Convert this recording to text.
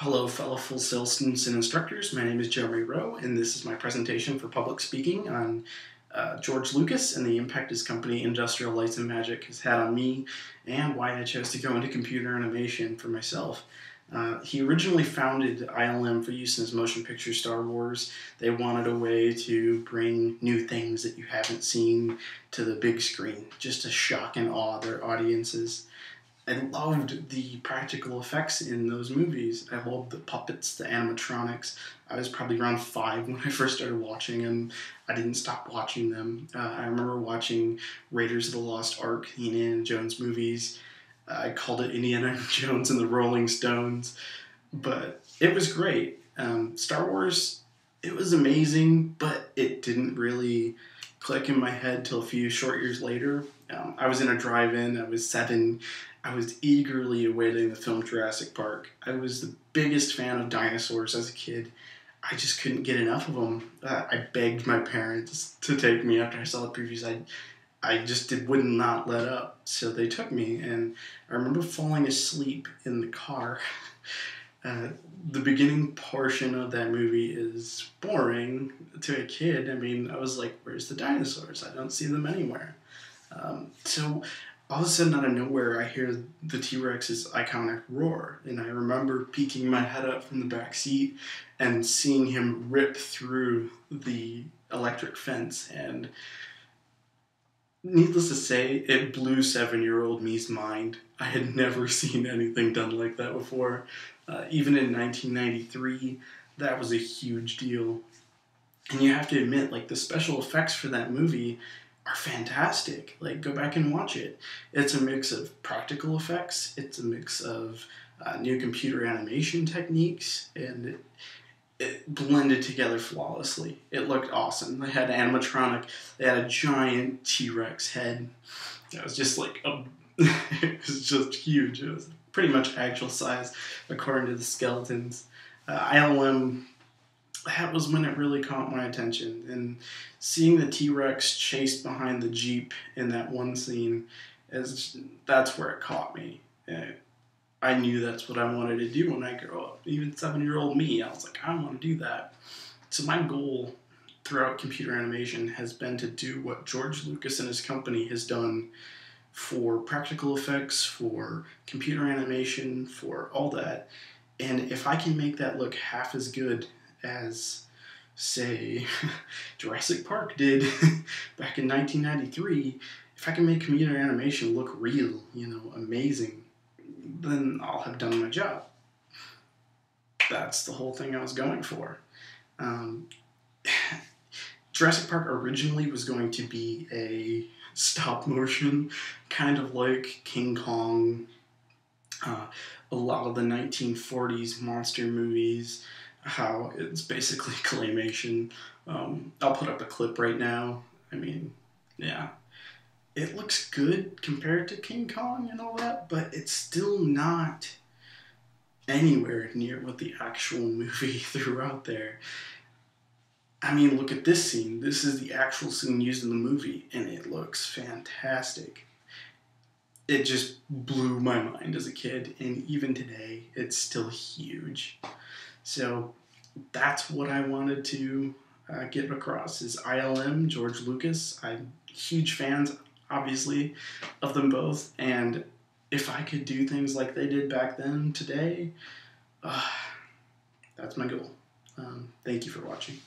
Hello, fellow Full Sail students and instructors. My name is Jeremy Rowe, and this is my presentation for public speaking on George Lucas and the impact his company Industrial Lights and Magic has had on me and why I chose to go into computer animation for myself. He originally founded ILM for use in his motion picture Star Wars. They wanted a way to bring new things that you haven't seen to the big screen, just to shock and awe their audiences. I loved the practical effects in those movies. I loved the puppets, the animatronics. I was probably around 5 when I first started watching them. I didn't stop watching them. I remember watching Raiders of the Lost Ark, the Indiana Jones movies. I called it Indiana Jones and the Rolling Stones, but it was great. Star Wars, it was amazing, but it didn't really click in my head till a few short years later. I was in a drive-in, I was 7, I was eagerly awaiting the film Jurassic Park. I was the biggest fan of dinosaurs as a kid. I just couldn't get enough of them. I begged my parents to take me after I saw the previews. I just would not let up, so they took me, and I remember falling asleep in the car. The beginning portion of that movie is boring to a kid. I mean, I was like, where's the dinosaurs? I don't see them anywhere. So all of a sudden, out of nowhere, I hear the T-Rex's iconic roar, and I remember peeking my head up from the back seat and seeing him rip through the electric fence, and needless to say, it blew 7-year-old me's mind. I had never seen anything done like that before. Even in 1993, that was a huge deal. And you have to admit, like, the special effects for that movie are fantastic. Like, go back and watch it. It's a mix of practical effects, it's a mix of new computer animation techniques, and it blended together flawlessly. It looked awesome. They had animatronic, they had a giant T-Rex head. It was just like it was just huge. It was pretty much actual size according to the skeletons. ILM, that was when it really caught my attention. And seeing the T-Rex chased behind the Jeep in that one scene, that's where it caught me. I knew that's what I wanted to do when I grow up. Even 7-year-old me, I was like, I want to do that. So my goal throughout computer animation has been to do what George Lucas and his company has done for practical effects, for computer animation, for all that. And if I can make that look half as good as, say, Jurassic Park did back in 1993, if I can make computer animation look real, amazing, then I'll have done my job. That's the whole thing I was going for. Jurassic Park originally was going to be a stop motion, kind of like King Kong, a lot of the 1940s monster movies, how it's basically claymation. I'll put up a clip right now. I mean, yeah. It looks good compared to King Kong and all that, but it's still not anywhere near what the actual movie threw out there. I mean, look at this scene. This is the actual scene used in the movie, and it looks fantastic. It just blew my mind as a kid, and even today, it's still huge. So that's what I wanted to get across is ILM, George Lucas. I'm huge fans, obviously, of them both, and if I could do things like they did back then today, that's my goal. Thank you for watching.